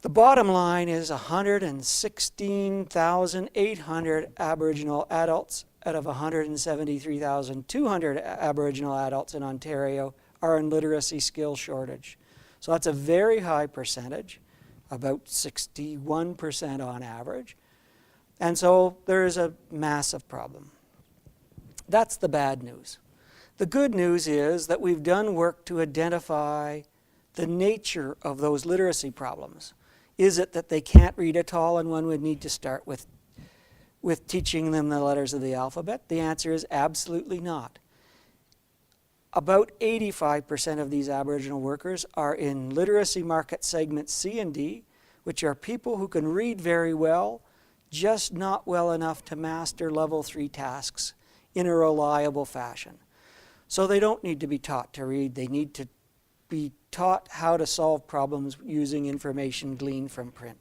The bottom line is 116,800 Aboriginal adults out of 173,200 Aboriginal adults in Ontario are in literacy skill shortage. So that's a very high percentage, about 61% on average. And so there is a massive problem. That's the bad news. The good news is that we've done work to identify the nature of those literacy problems. Is it that they can't read at all and one would need to start with teaching them the letters of the alphabet? The answer is absolutely not. About 85% of these Aboriginal workers are in literacy market segments C and D, which are people who can read very well, just not well enough to master level 3 tasks in a reliable fashion. So they don't need to be taught to read, they need to be taught how to solve problems using information gleaned from print.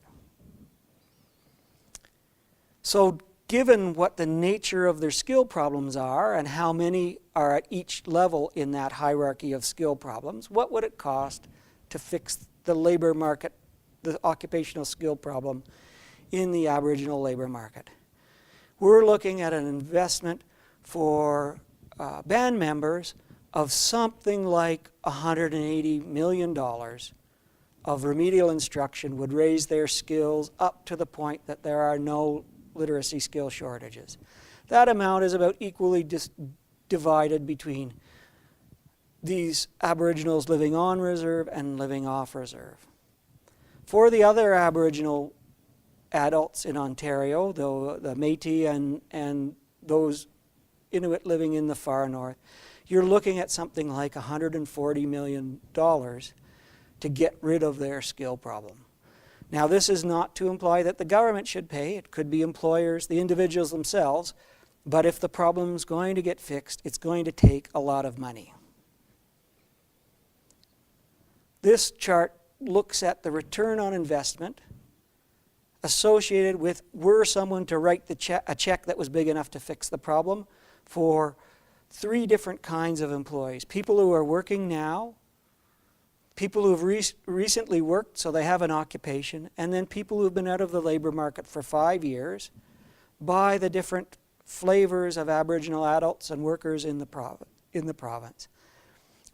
So given what the nature of their skill problems are and how many are at each level in that hierarchy of skill problems, what would it cost to fix the labor market, the occupational skill problem in the Aboriginal labor market? We're looking at an investment for band members of something like $180 million of remedial instruction would raise their skills up to the point that there are no literacy skill shortages. That amount is about equally divided between these Aboriginals living on reserve and living off reserve. For the other Aboriginal adults in Ontario, though the Métis and those Inuit living in the far north, you're looking at something like $140 million to get rid of their skill problem. Now, this is not to imply that the government should pay. It could be employers, the individuals themselves. But if the problem's going to get fixed, it's going to take a lot of money. This chart looks at the return on investment associated with, were someone to write a check that was big enough to fix the problem, for 3 different kinds of employees. People who are working now, people who have recently worked so they have an occupation, and then people who have been out of the labor market for 5 years, by the different flavors of Aboriginal adults and workers in the province.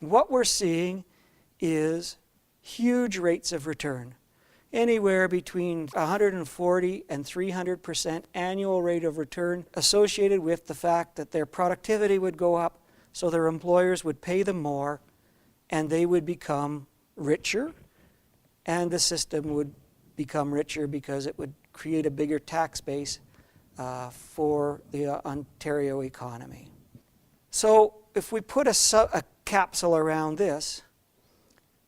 What we're seeing is huge rates of return, anywhere between 140 and 300% annual rate of return, associated with the fact that their productivity would go up, so their employers would pay them more, and they would become richer, and the system would become richer because it would create a bigger tax base for the Ontario economy. So if we put a capsule around this,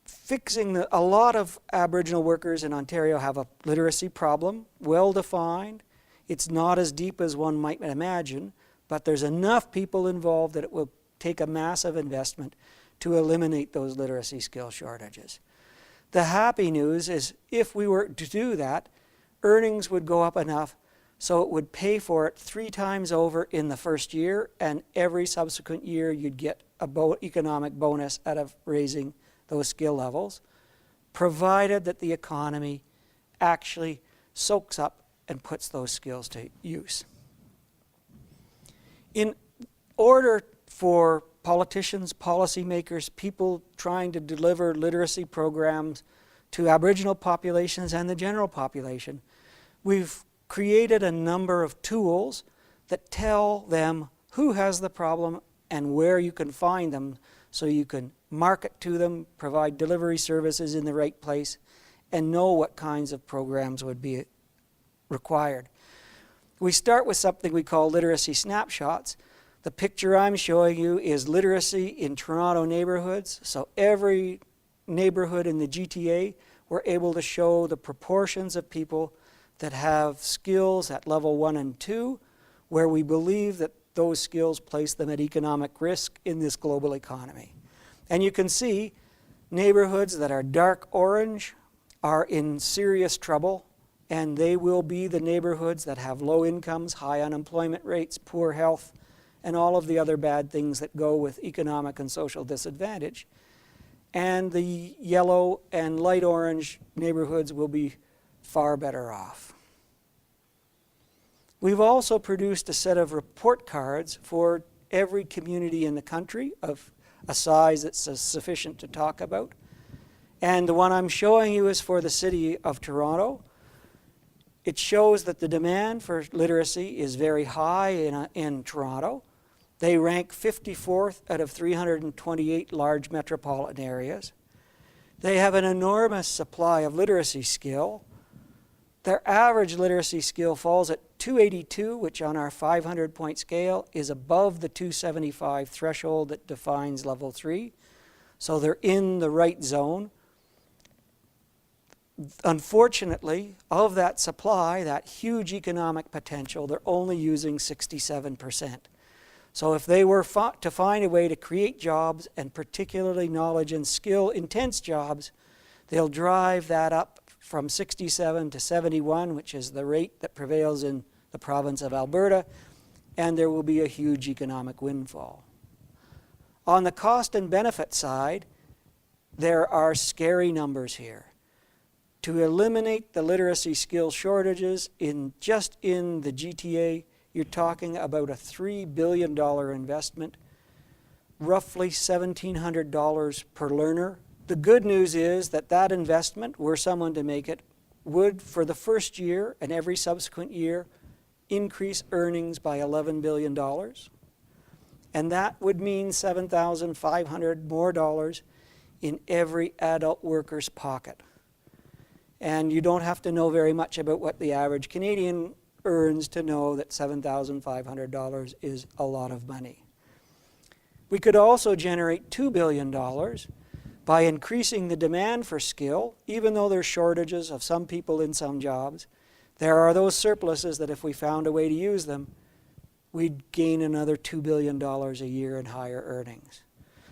fixing a lot of Aboriginal workers in Ontario have a literacy problem, well defined. It's not as deep as one might imagine, but there's enough people involved that it will take a massive investment to eliminate those literacy skill shortages. The happy news is if we were to do that, earnings would go up enough so it would pay for it 3 times over in the first year, and every subsequent year you'd get an economic bonus out of raising those skill levels, provided that the economy actually soaks up and puts those skills to use. In order for politicians, policymakers, people trying to deliver literacy programs to Aboriginal populations and the general population, we've created a number of tools that tell them who has the problem and where you can find them, so you can market to them, provide delivery services in the right place, and know what kinds of programs would be required. We start with something we call literacy snapshots. The picture I'm showing you is literacy in Toronto neighborhoods. So every neighborhood in the GTA, we're able to show the proportions of people that have skills at level 1 and 2, where we believe that those skills place them at economic risk in this global economy. And you can see neighborhoods that are dark orange are in serious trouble, and they will be the neighborhoods that have low incomes, high unemployment rates, poor health, and all of the other bad things that go with economic and social disadvantage. And the yellow and light orange neighborhoods will be far better off. We've also produced a set of report cards for every community in the country of a size that's sufficient to talk about. And the one I'm showing you is for the City of Toronto. It shows that the demand for literacy is very high in Toronto. They rank 54th out of 328 large metropolitan areas. They have an enormous supply of literacy skill. Their average literacy skill falls at 282, which on our 500-point scale is above the 275 threshold that defines level 3. So they're in the right zone. Unfortunately, of that supply, that huge economic potential, they're only using 67%. So if they were to find a way to create jobs, and particularly knowledge and skill intense jobs, they'll drive that up from 67 to 71, which is the rate that prevails in the province of Alberta, and there will be a huge economic windfall. On the cost and benefit side, there are scary numbers here. To eliminate the literacy skill shortages just in the GTA, you're talking about a $3 billion investment, roughly $1,700 per learner. The good news is that that investment, were someone to make it, would, for the first year and every subsequent year, increase earnings by $11 billion. And that would mean $7,500 more dollars in every adult worker's pocket. And you don't have to know very much about what the average Canadian earns to know that $7,500 is a lot of money. We could also generate $2 billion by increasing the demand for skill. Even though there's shortages of some people in some jobs, there are those surpluses that if we found a way to use them, we'd gain another $2 billion a year in higher earnings.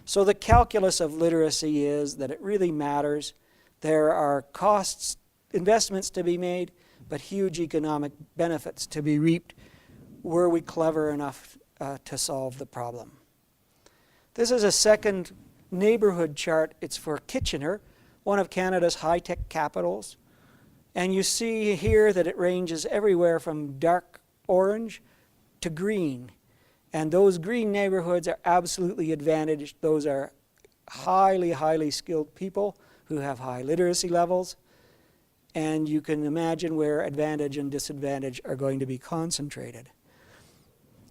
So the calculus of literacy is that it really matters. There are costs, investments to be made, but huge economic benefits to be reaped were we clever enough to solve the problem. This is a second neighborhood chart. It's for Kitchener, one of Canada's high-tech capitals. And you see here that it ranges everywhere from dark orange to green. And those green neighborhoods are absolutely advantaged. Those are highly, highly skilled people who have high literacy levels. And you can imagine where advantage and disadvantage are going to be concentrated.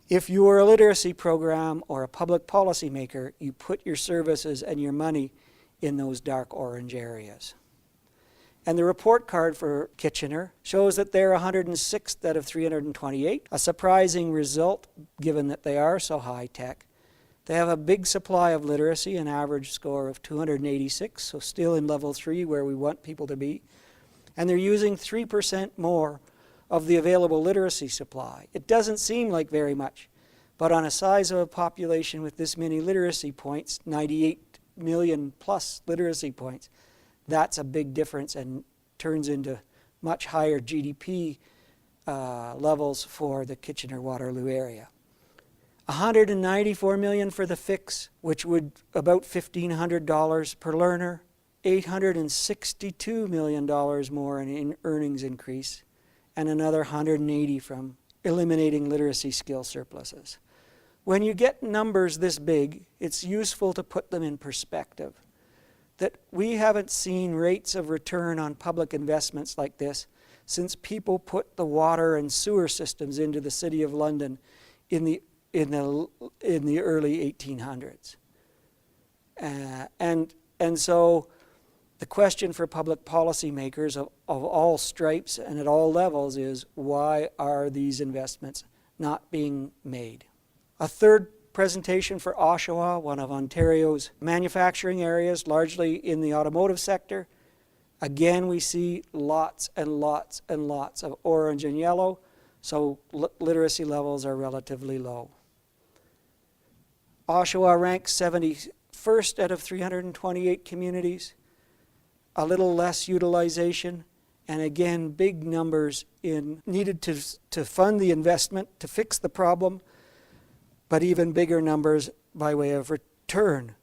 If you are a literacy program or a public policy maker, you put your services and your money in those dark orange areas. And the report card for Kitchener shows that they're 106th out of 328, a surprising result given that they are so high tech. They have a big supply of literacy, an average score of 286, so still in level 3 where we want people to be. And they're using 3% more of the available literacy supply. It doesn't seem like very much, but on a size of a population with this many literacy points, 98 million plus literacy points, that's a big difference and turns into much higher GDP levels for the Kitchener-Waterloo area. $194 million for the fix, which would about $1,500 per learner. $862 million more in earnings increase, and another $180 from eliminating literacy skill surpluses. When you get numbers this big, it's useful to put them in perspective. That we haven't seen rates of return on public investments like this since people put the water and sewer systems into the City of London in the early 1800s. And so the question for public policymakers of all stripes and at all levels is, why are these investments not being made? A third presentation for Oshawa, one of Ontario's manufacturing areas, largely in the automotive sector. Again, we see lots and lots and lots of orange and yellow, so literacy levels are relatively low. Oshawa ranks 71st out of 328 communities. A little less utilization, and again, big numbers needed to fund the investment to fix the problem, but even bigger numbers by way of return.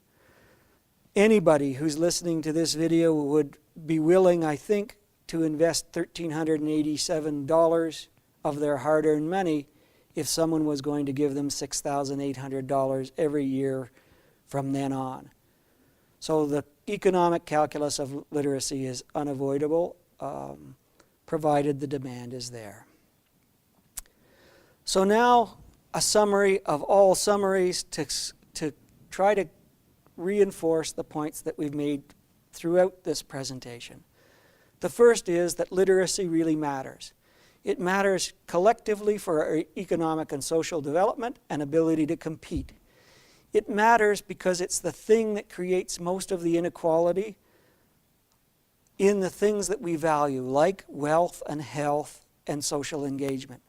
Anybody who's listening to this video would be willing, I think, to invest $1,387 of their hard-earned money if someone was going to give them $6,800 every year from then on. So the economic calculus of literacy is unavoidable, provided the demand is there. So now a summary of all summaries to try to reinforce the points that we've made throughout this presentation. The first is that literacy really matters. It matters collectively for our economic and social development and ability to compete. It matters because it's the thing that creates most of the inequality in the things that we value, like wealth and health and social engagement.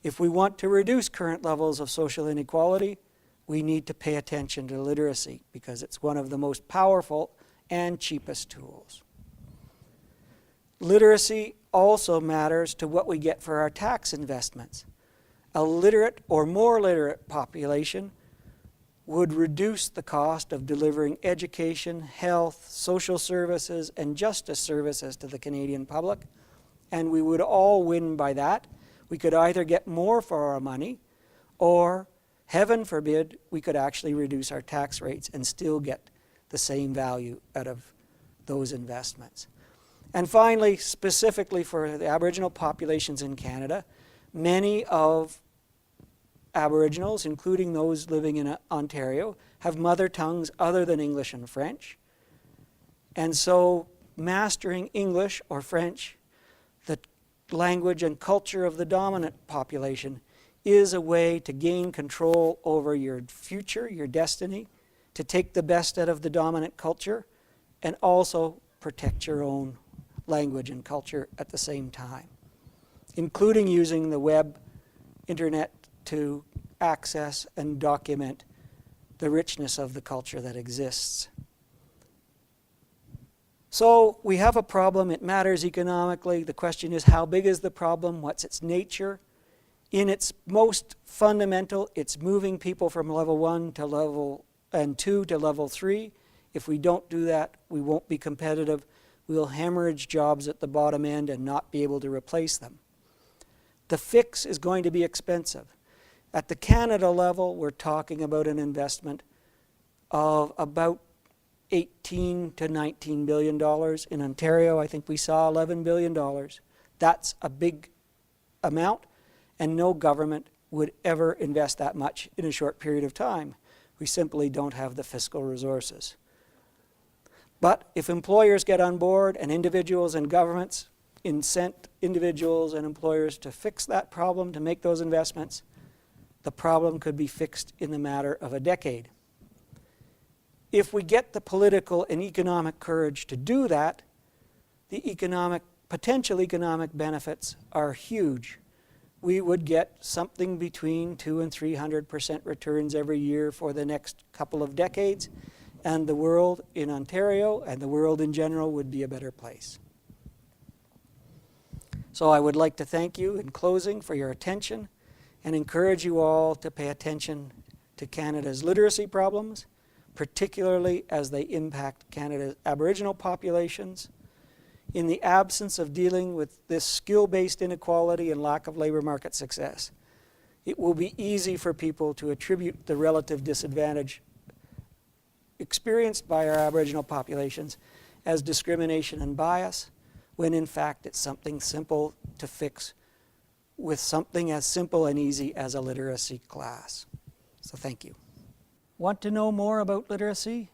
If we want to reduce current levels of social inequality, we need to pay attention to literacy because it's one of the most powerful and cheapest tools. Literacy also matters to what we get for our tax investments. A literate or more literate population would reduce the cost of delivering education, health, social services, and justice services to the Canadian public, and we would all win by that. We could either get more for our money, or, heaven forbid, we could actually reduce our tax rates and still get the same value out of those investments. And finally, specifically for the Aboriginal populations in Canada, many of Aboriginals, including those living in Ontario, have mother tongues other than English and French. And so mastering English or French, the language and culture of the dominant population, is a way to gain control over your future, your destiny, to take the best out of the dominant culture, and also protect your own language and culture at the same time, including using the web, internet, to access and document the richness of the culture that exists. So we have a problem. It matters economically. The question is, how big is the problem? What's its nature? In its most fundamental, it's moving people from level 1 to level 2 to level 3. If we don't do that, we won't be competitive. We'll hemorrhage jobs at the bottom end and not be able to replace them. The fix is going to be expensive. At the Canada level, we're talking about an investment of about $18 to $19 billion. In Ontario, I think we saw $11 billion. That's a big amount, and no government would ever invest that much in a short period of time. We simply don't have the fiscal resources. But if employers get on board and individuals and governments incent individuals and employers to fix that problem, to make those investments, the problem could be fixed in the matter of a decade. If we get the political and economic courage to do that, the potential economic benefits are huge. We would get something between 200% and 300% returns every year for the next couple of decades, and the world in Ontario and the world in general would be a better place. So I would like to thank you in closing for your attention and encourage you all to pay attention to Canada's literacy problems, particularly as they impact Canada's Aboriginal populations. In the absence of dealing with this skill-based inequality and lack of labor market success, it will be easy for people to attribute the relative disadvantage experienced by our Aboriginal populations as discrimination and bias, when in fact it's something simple to fix with something as simple and easy as a literacy class. So thank you. Want to know more about literacy?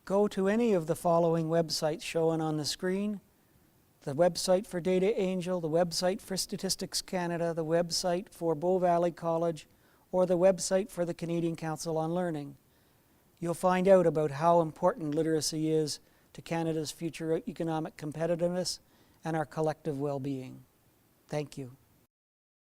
Go to any of the following websites shown on the screen: the website for Data Angel, the website for Statistics Canada, the website for Bow Valley College, or the website for the Canadian Council on Learning. You'll find out about how important literacy is to Canada's future economic competitiveness and our collective well-being. Thank you.